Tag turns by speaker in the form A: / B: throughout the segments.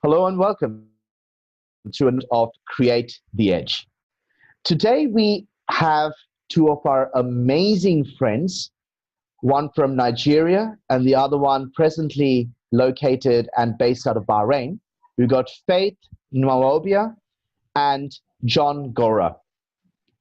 A: Hello and welcome to an of Create the Edge. Today we have two of our amazing friends, one from Nigeria and the other one presently located and based out of Bahrain. We've got Faith Nwawobia and John Gora.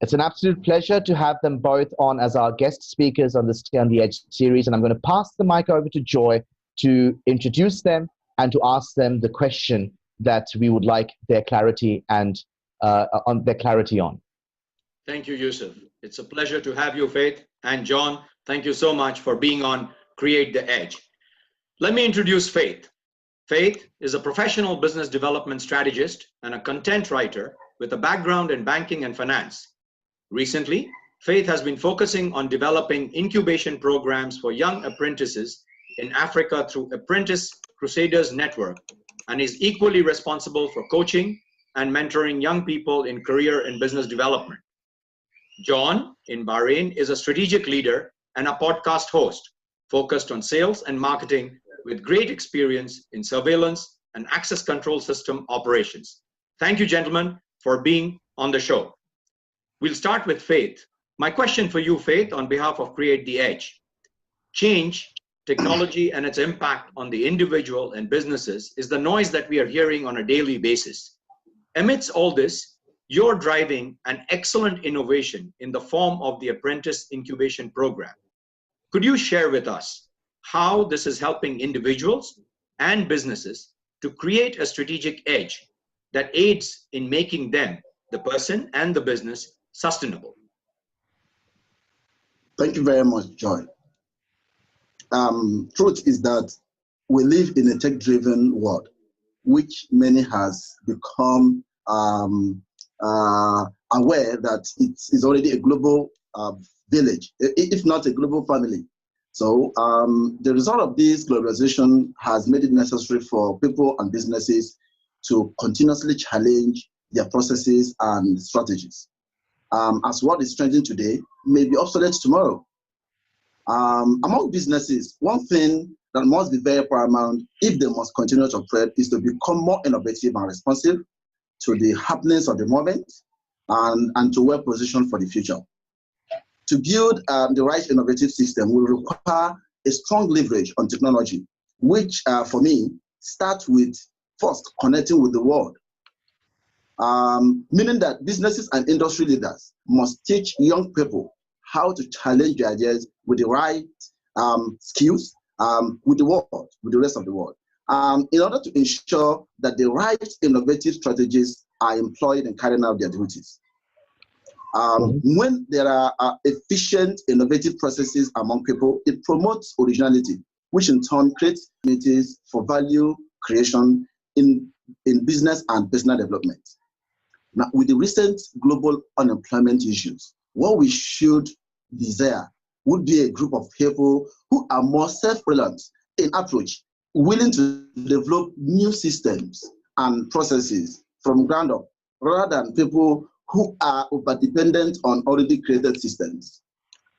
A: It's an absolute pleasure to have them both on as our guest speakers on the Stay on the Edge series, and I'm going to pass the mic over to Joy to introduce them and to ask them the question that we would like their clarity and on their clarity on.
B: Thank you, Yusuf. It's a pleasure to have you, Faith. And John, thank you so much for being on Create the Edge. Let me introduce Faith. Faith is a professional business development strategist and a content writer with a background in banking and finance. Recently, Faith has been focusing on developing incubation programs for young apprentices in Africa through Apprentice Crusaders Network, and is equally responsible for coaching and mentoring young people in career and business development. John, in Bahrain, is a strategic leader and a podcast host focused on sales and marketing with great experience in surveillance and access control system operations. Thank you, gentlemen, for being on the show. We'll start with Faith. My question for you, Faith, on behalf of Create the Edge. Change, technology, and its impact on the individual and businesses is the noise that we are hearing on a daily basis. Amidst all this, you're driving an excellent innovation in the form of the Apprentice Incubation Program. Could you share with us how this is helping individuals and businesses to create a strategic edge that aids in making them, the person and the business, sustainable?
C: Thank you very much, Joy. Truth is that we live in a tech-driven world, which many has become aware that it is already a global village, if not a global family. So the result of this globalization has made it necessary for people and businesses to continuously challenge their processes and strategies. As what is trending today may be obsolete tomorrow. Among businesses, one thing that must be very paramount if they must continue to operate is to become more innovative and responsive to the happenings of the moment and to well positioned for the future. To build the right innovative system will require a strong leverage on technology, which for me starts with first connecting with the world. Meaning that businesses and industry leaders must teach young people how to challenge their ideas with the right skills with the world, with the rest of the world, in order to ensure that the right innovative strategies are employed in carrying out their duties. When there are efficient, innovative processes among people, it promotes originality, which in turn creates opportunities for value creation in business and personal development. Now, with the recent global unemployment issues, what we should desire would be a group of people who are more self-reliant in approach, willing to develop new systems and processes from ground up, rather than people who are overdependent on already created systems.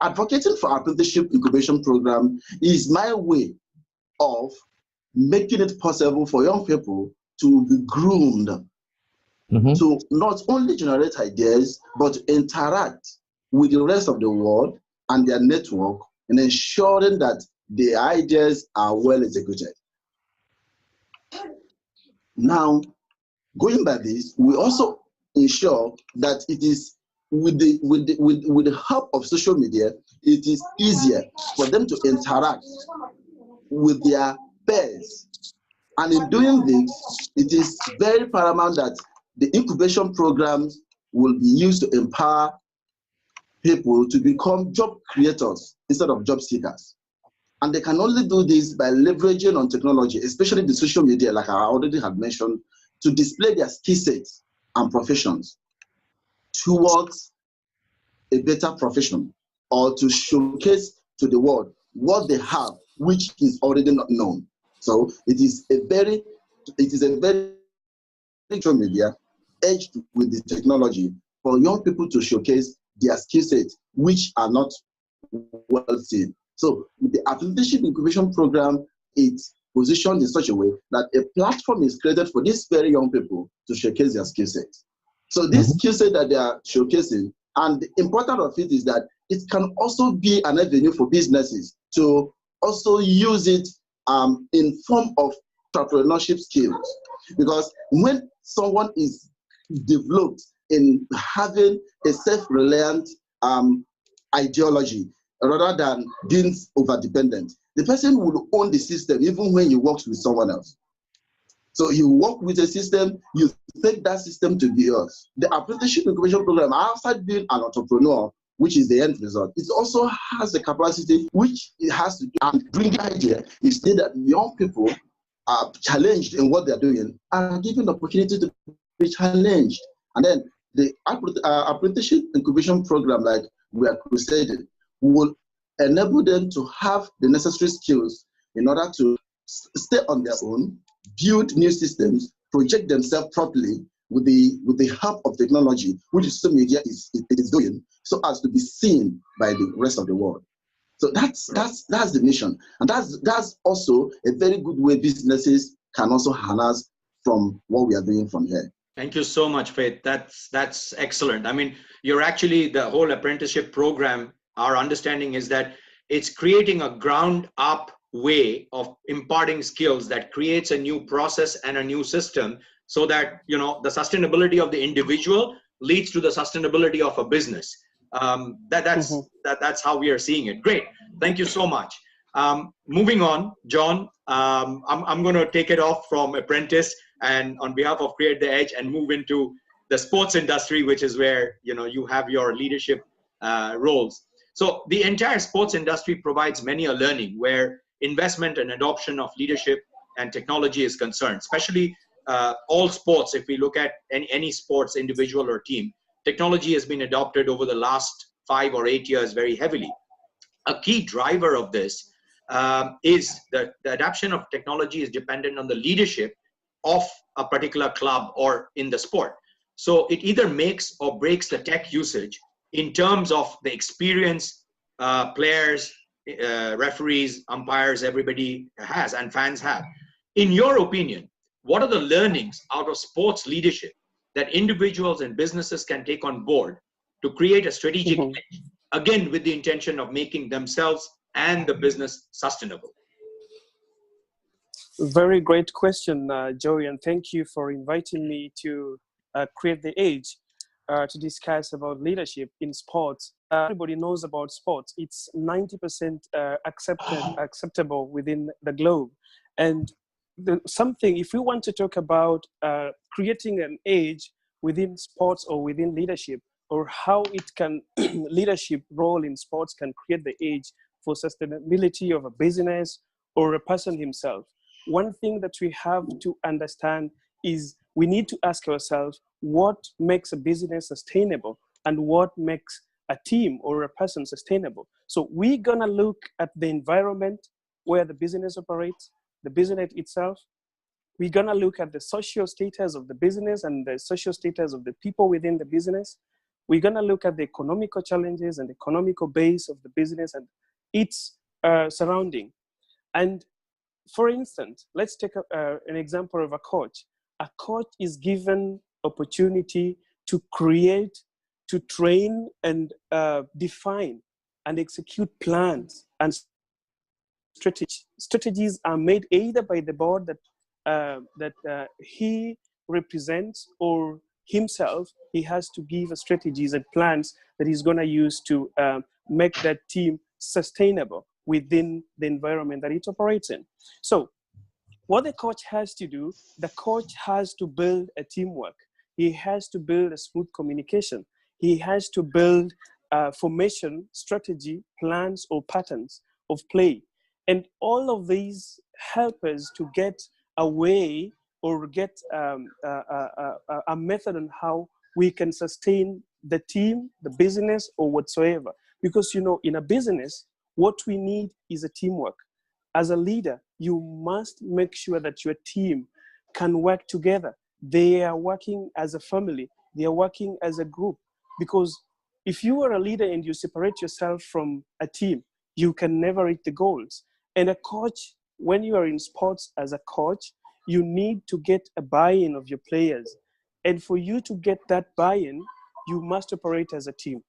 C: Advocating for apprenticeship incubation program is my way of making it possible for young people to be groomed to not only generate ideas, but interact with the rest of the world and their network in ensuring that the ideas are well executed. Now, going by this, we also ensure that it is with the help of social media, it is easier for them to interact with their peers. And in doing this, it is very paramount that the incubation programs will be used to empower people to become job creators instead of job seekers. And they can only do this by leveraging on technology, especially the social media, like I already had mentioned, to display their skill sets and professions towards a better profession, or to showcase to the world what they have, which is already not known. So it is a very social media edged with the technology for young people to showcase their skill sets, which are not well seen. So with the apprenticeship incubation program, it positioned in such a way that a platform is created for these very young people to showcase their skill sets. So this skill set that they are showcasing, and the importance of it is that it can also be an avenue for businesses to also use it in form of entrepreneurship skills. Because when someone is developed in having a self-reliant ideology rather than being over-dependent, the person will own the system even when he works with someone else. So you work with a system, you take that system to be yours. The apprenticeship incubation program, outside being an entrepreneur, which is the end result, it also has the capacity which it has to do and bring the idea is that young people are challenged in what they're doing and given the opportunity to be challenged. And then the apprenticeship incubation program, like we are crusading, will enable them to have the necessary skills in order to stay on their own, build new systems, project themselves properly with the help of technology, which social media is doing, so as to be seen by the rest of the world. So that's the mission, and that's also a very good way businesses can also harness from what we are doing from here.
B: Thank you so much, Faith. That's excellent. I mean, you're actually, the whole apprenticeship program, our understanding is that it's creating a ground up way of imparting skills that creates a new process and a new system, so that, you know, the sustainability of the individual leads to the sustainability of a business. That's how we are seeing it. Great. Thank you so much. Moving on, John, I'm going to take it off from apprentice and on behalf of Create the Edge and move into the sports industry, which is where, you know, you have your leadership roles. So the entire sports industry provides many a learning where investment and adoption of leadership and technology is concerned, especially all sports. If we look at any sports, individual or team, technology has been adopted over the last 5 or 8 years very heavily. A key driver of this is that the adoption of technology is dependent on the leadership of a particular club or in the sport. So it either makes or breaks the tech usage in terms of the experience players, referees, umpires, everybody has and fans have. In your opinion, what are the learnings out of sports leadership that individuals and businesses can take on board to create a strategic edge, again, with the intention of making themselves and the business sustainable?
D: Very great question, Joey, and thank you for inviting me to Create the Edge to discuss about leadership in sports. Everybody knows about sports. It's 90% acceptable within the globe. And something, if we want to talk about creating an edge within sports or within leadership, or how it can, leadership role in sports can create the edge for sustainability of a business or a person himself. One thing that we have to understand is we need to ask ourselves what makes a business sustainable and what makes a team or a person sustainable. So we're gonna look at the environment where the business operates, the business itself. We're gonna look at the social status of the business and the social status of the people within the business. We're gonna look at the economical challenges and the economical base of the business and its surrounding. And for instance, let's take an example of a coach. A coach is given opportunity to create, to train and define and execute plans and strategies. Strategies are made either by the board that he represents or himself. He has to give strategies and plans that he's going to use to make that team sustainable within the environment that it operates in. So what the coach has to do, the coach has to build a teamwork. He has to build a smooth communication. He has to build formation, strategy, plans, or patterns of play. And all of these help us to get a way or get a method on how we can sustain the team, the business, or whatsoever. Because, you know, in a business, what we need is a teamwork. As a leader, you must make sure that your team can work together. They are working as a family. They are working as a group. Because if you are a leader and you separate yourself from a team, you can never reach the goals. And a coach when you are in sports as a coach, you need to get a buy-in of your players. And for you to get that buy-in, you must operate as a team.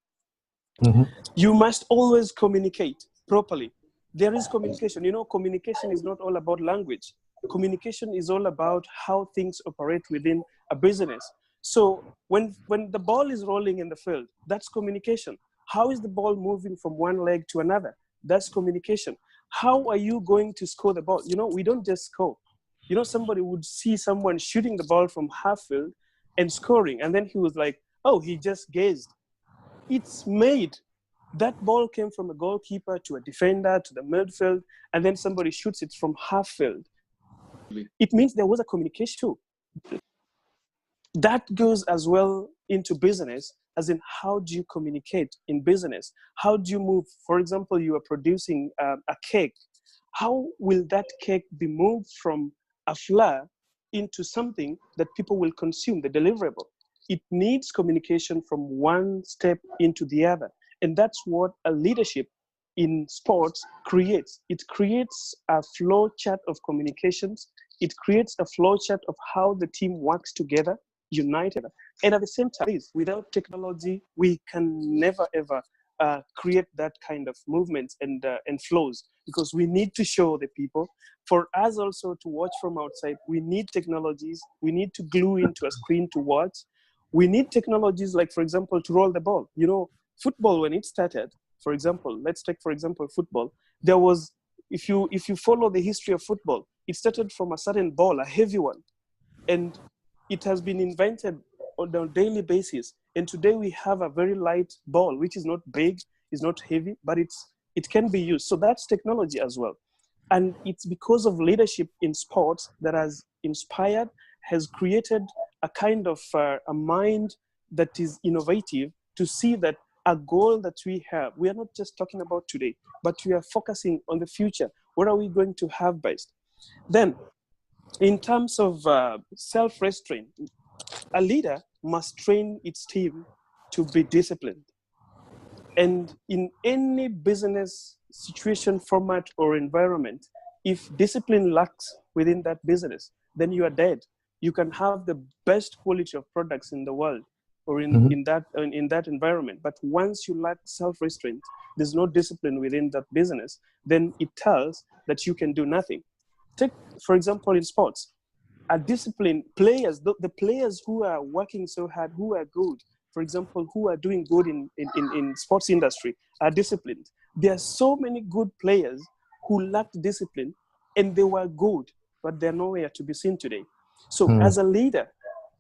A: Mm-hmm.
D: You must always communicate properly. There is communication. You know, communication is not all about language. Communication is all about how things operate within a business. So when the ball is rolling in the field, that's communication. How is the ball moving from one leg to another? That's communication. How are you going to score the ball? You know, we don't just score. You know, somebody would see someone shooting the ball from half field and scoring, and then he was like, oh, he just gazed. It's made. That ball came from a goalkeeper to a defender to the midfield, and then somebody shoots it from half field. It means there was a communication too. That goes as well into business, as in how do you communicate in business? How do you move? For example, you are producing a cake. How will that cake be moved from a flour into something that people will consume, the deliverable? It needs communication from one step into the other. And that's what a leadership in sports creates. It creates a flow chart of communications. It creates a flow chart of how the team works together, united. And at the same time, without technology, we can never ever create that kind of movements and flows, because we need to show the people. For us also to watch from outside, we need technologies. We need to glue into a screen to watch. We need technologies like, for example, to roll the ball. You know, football, when it started, for example, let's take, for example, football. There was, if you follow the history of football, it started from a certain ball, a heavy one. And it has been invented on a daily basis. And today we have a very light ball, which is not big, is not heavy, but it can be used. So that's technology as well. And it's because of leadership in sports that has inspired, has created a kind of a mind that is innovative to see that a goal that we have, we are not just talking about today, but we are focusing on the future. What are we going to have best? Then, in terms of self-restraint, a leader must train its team to be disciplined. And in any business situation, format, or environment, if discipline lacks within that business, then you are dead. You can have the best quality of products in the world or in that environment. But once you lack self-restraint, there's no discipline within that business, then it tells that you can do nothing. Take, for example, in sports, a disciplined players, the players who are working so hard, who are good, for example, who are doing good in sports industry, are disciplined. There are so many good players who lacked discipline and they were good, but they're nowhere to be seen today. So as a leader,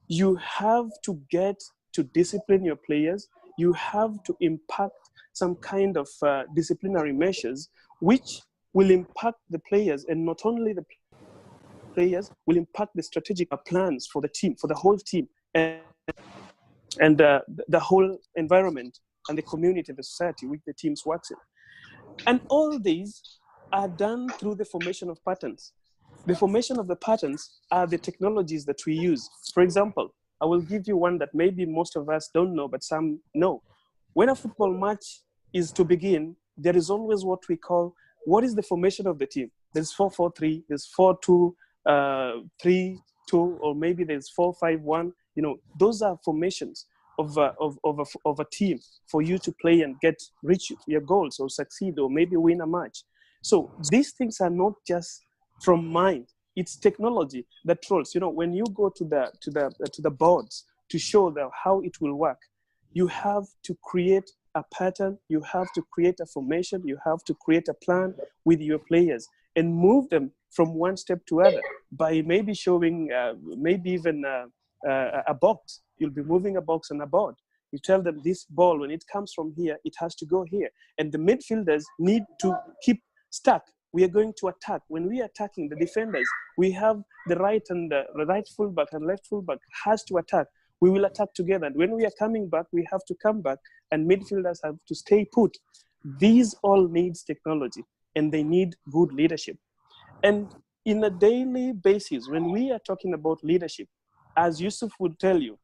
D: you have to get to discipline your players. You have to impact some kind of disciplinary measures, which will impact the players, and not only the players, will impact the strategic plans for the team, for the whole team, and the whole environment and the community, the society which the teams works in. And all these are done through the formation of patterns. The formation of the patterns are the technologies that we use. For example, I will give you one that maybe most of us don't know, but some know. When a football match is to begin, there is always what we call, what is the formation of the team? There's 4-4-3, there's 4-2, 3-2, or maybe there's 4-5-1. You know, those are formations of a team for you to play and reach your goals or succeed or maybe win a match. So these things are not just from mind. It's technology that trolls. You know, when you go to the boards to show them how it will work, you have to create a pattern, you have to create a formation, you have to create a plan with your players and move them from one step to other by maybe showing, maybe even a box. You'll be moving a box on a board. You tell them this ball, when it comes from here, it has to go here. And the midfielders need to keep stuck. We are going to attack. When we are attacking the defenders, we have the right and the right fullback and left fullback has to attack. We will attack together. And when we are coming back, we have to come back and midfielders have to stay put. These all needs technology and they need good leadership. And in a daily basis, when we are talking about leadership, as Yusuf would tell you,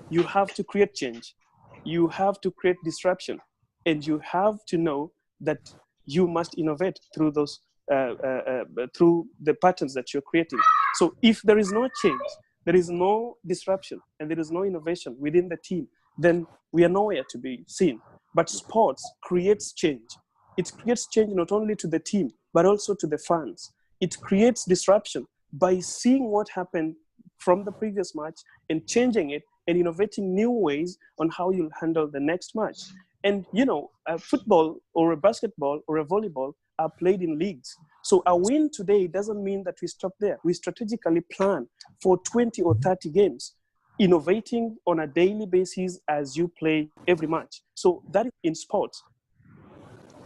D: you have to create change. You have to create disruption. And you have to know that you must innovate through those through the patterns that you're creating. So if there is no change, there is no disruption, and there is no innovation within the team, then we are nowhere to be seen. But sports creates change. It creates change not only to the team, but also to the fans. It creates disruption by seeing what happened from the previous match and changing it and innovating new ways on how you'll handle the next match. And, you know, a football or a basketball or a volleyball are played in leagues. So a win today doesn't mean that we stop there. We strategically plan for 20 or 30 games, innovating on a daily basis as you play every match. So that in sports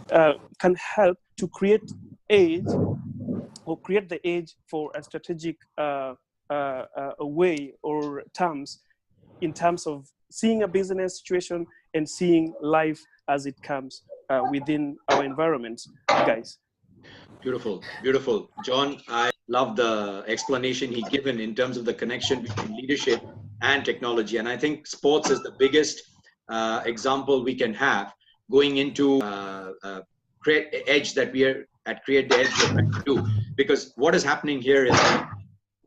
D: can help to create age or create the age for a strategic way or terms in terms of seeing a business situation and seeing life as it comes within our environment, guys.
B: Beautiful, beautiful. John, I love the explanation he given in terms of the connection between leadership and technology. And I think sports is the biggest example we can have going into create edge that we are at Create the Edge we're trying to do. Because what is happening here is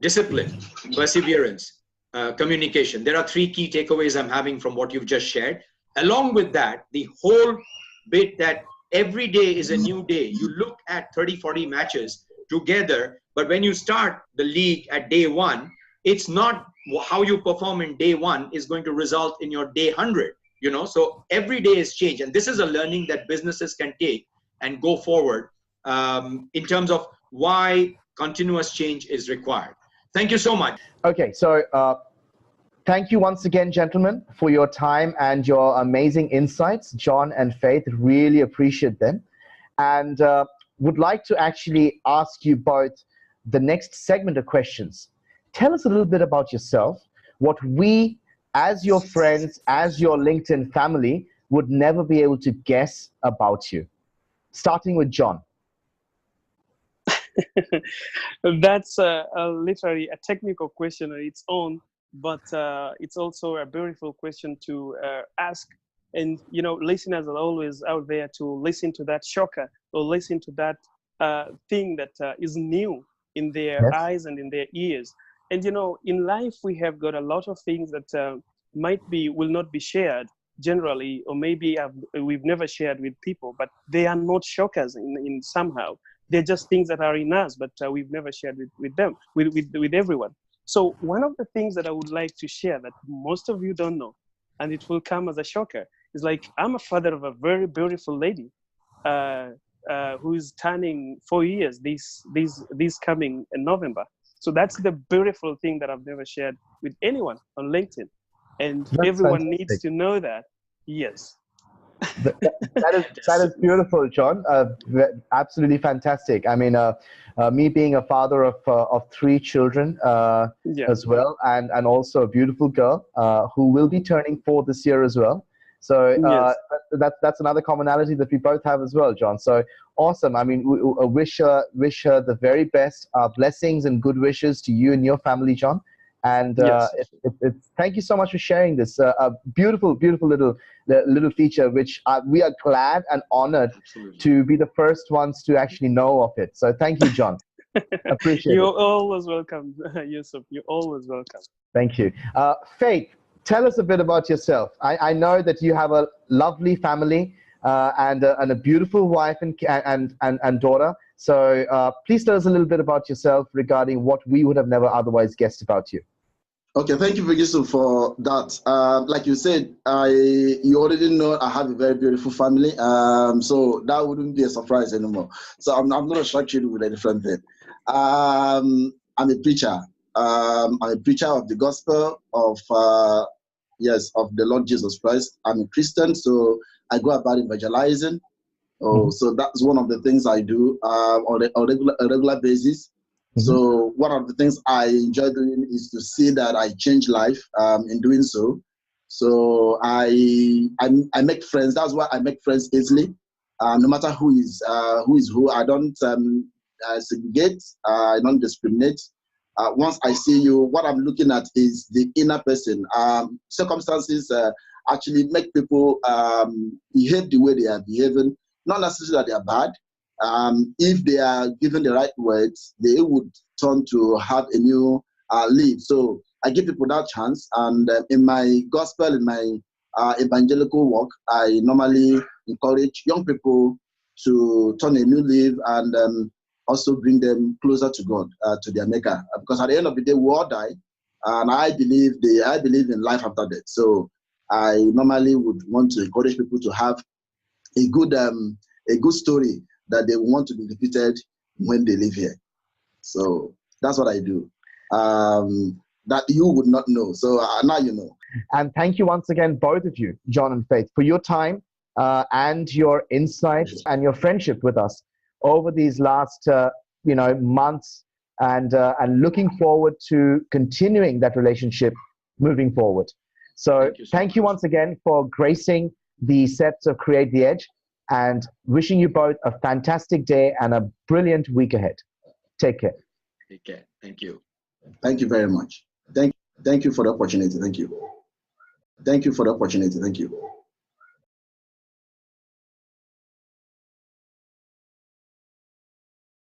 B: discipline, perseverance, communication. There are three key takeaways I'm having from what you've just shared. Along with that, the whole bit that every day is a new day. You look at 30, 40 matches together, but when you start the league at day one, it's not how you perform in day one is going to result in your day 100, you know? So every day is change. And this is a learning that businesses can take and go forward in terms of why continuous change is required. Thank you so much.
A: Okay, so thank you once again, gentlemen, for your time and your amazing insights. John and Faith, really appreciate them. And would like to actually ask you both the next segment of questions. Tell us a little bit about yourself, what we, as your friends, as your LinkedIn family, would never be able to guess about you. Starting with John.
D: That's literally a technical question on its own, but it's also a beautiful question to ask. And, you know, listeners are always out there to listen to that shocker or listen to that thing that is new in their
A: Yes.
D: eyes and in their ears. And, you know, in life, we have got a lot of things that will not be shared generally, or maybe we've never shared with people, but they are not shockers in somehow. They're just things that are in us, but we've never shared with them, with everyone. So one of the things that I would like to share that most of you don't know, and it will come as a shocker, is like, I'm a father of a very beautiful lady who is turning 4 years this coming in November. So that's the beautiful thing that I've never shared with anyone on LinkedIn. And
A: That's
D: everyone
A: fantastic.
D: needs to know that. Yes.
A: That is beautiful, John. Absolutely fantastic. I mean, me being a father of 3 children as well, and also a beautiful girl who will be turning 4 this year as well. So that's another commonality that we both have as well, John. So awesome. I mean, we wish her the very best. Blessings and good wishes to you and your family, John. And thank you so much for sharing this beautiful little feature, which we are glad and honored to be the first ones to actually know of it. So thank you, John. Appreciate
D: You're
A: it.
D: always welcome, Yusuf. You're always welcome.
A: Thank you. Faith, tell us a bit about yourself. I know that you have a lovely family and a beautiful wife and daughter. So please tell us a little bit about yourself regarding what we would have never otherwise guessed about you.
C: Okay, thank you, Yusuf, for that. Like you said, you already know I have a very beautiful family, so that wouldn't be a surprise anymore. So I'm not going to shock you with a different thing. I'm a preacher. I'm a preacher of the gospel of the Lord Jesus Christ. I'm a Christian, so I go about evangelizing. So that's one of the things I do on a regular basis. So one of the things I enjoy doing is to see that I change life in doing so. So I make friends. That's why I make friends easily. No matter who is who. I don't segregate. I don't discriminate. Once I see you, what I'm looking at is the inner person. Circumstances actually make people behave the way they are behaving. Not necessarily that they are bad. if they are given the right words, they would turn to have a new lead. So I give people that chance. And in my gospel, in my evangelical work, I normally encourage young people to turn a new leaf and also bring them closer to God, to their Maker. Because at the end of the day, we all die, and I believe in life after death. So I normally would want to encourage people to have a good story that they want to be repeated when they live here. So that's what I do. That you would not know. So now you know.
A: And thank you once again, both of you, John and Faith, for your time and your insights and your friendship with us over these last months, and looking forward to continuing that relationship moving forward. So thank you once again for gracing the sets of Create the Edge, and wishing you both a fantastic day and a brilliant week ahead. Take care.
B: Take care. Thank you.
C: Thank you very much. Thank you for the opportunity. Thank you. Thank you for the opportunity. Thank you.